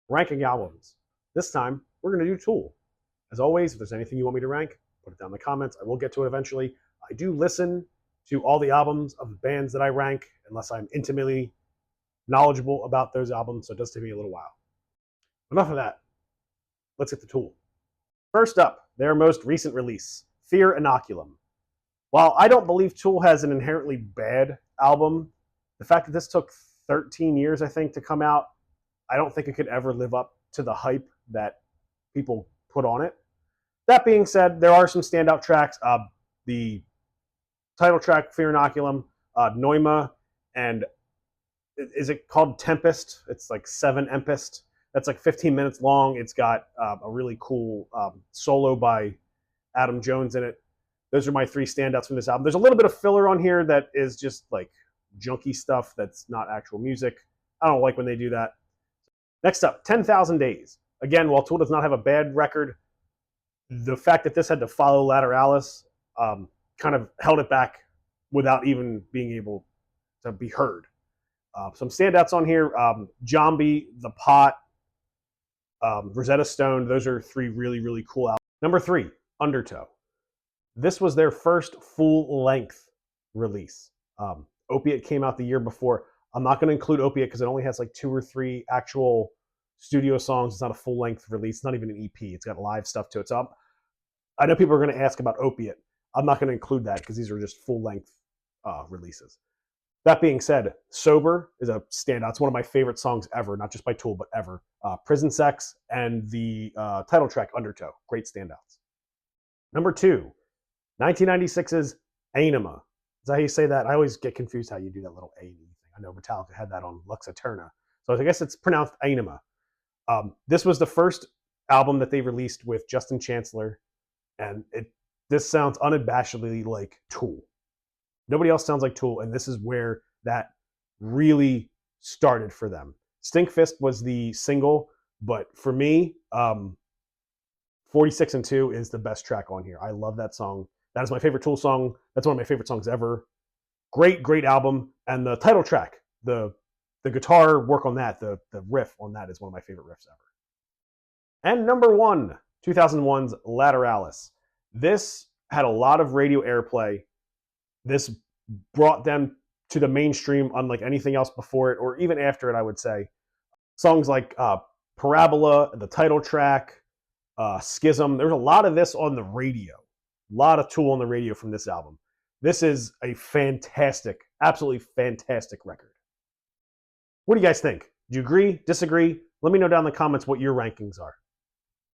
ranking albums. This time, we're going to do Tool. As always, if there's anything you want me to rank, put it down in the comments. I will get to it eventually. I do listen to all the albums of the bands that I rank, unless I'm intimately knowledgeable about those albums, so it does take me a little while. Enough of that. Let's get to Tool. First up, their most recent release, Fear Inoculum. While I don't believe Tool has an inherently bad album, the fact that this took 13 years, I think, to come out, I don't think it could ever live up to the hype that people put on it. That being said, there are some standout tracks. The title track, Fear Inoculum, Neuma, and is it called Tempest? It's like 7 Empest. That's like 15 minutes long. It's got a really cool solo by Adam Jones in it. Those are my 3 standouts from this album. There's a little bit of filler on here that is just like junky stuff that's not actual music. I don't like when they do that. Next up, 10,000 Days. Again, while Tool does not have a bad record, the fact that this had to follow Lateralis kind of held it back without even being able to be heard. Some standouts on here, Jambi, The Pot, Rosetta Stone. Those are 3 really, really cool albums. Number 3, Undertow. This was their first full-length release. Opiate came out the year before. I'm not going to include Opiate because it only has like 2 or 3 actual studio songs. It's not a full-length release. It's not even an EP. It's got live stuff to it. So I know people are going to ask about Opiate. I'm not going to include that because these are just full-length releases. That being said, Sober is a standout. It's one of my favorite songs ever, not just by Tool, but ever. Prison Sex and the title track, Undertow. Great standouts. Number 2, 1996's Anima. Is that how you say that? I always get confused how you do that little A thing. I know Metallica had that on Lux Eterna. So I guess it's pronounced Anima. This was the first album that they released with Justin Chancellor, and this sounds unabashedly like Tool. Nobody else sounds like Tool, and this is where that really started for them. Stinkfist was the single, but for me, 46 and 2 is the best track on here. I love that song. That is my favorite Tool song. That's one of my favorite songs ever. Great, great album. And the title track, the guitar work on that, the riff on that is one of my favorite riffs ever. And number 1, 2001's Lateralis. This had a lot of radio airplay. This brought them to the mainstream unlike anything else before it, or even after it, I would say. Songs like Parabola, the title track, Schism. There's a lot of this on the radio. A lot of Tool on the radio from this album. This is a fantastic, absolutely fantastic record. What do you guys think? Do you agree? Disagree? Let me know down in the comments what your rankings are.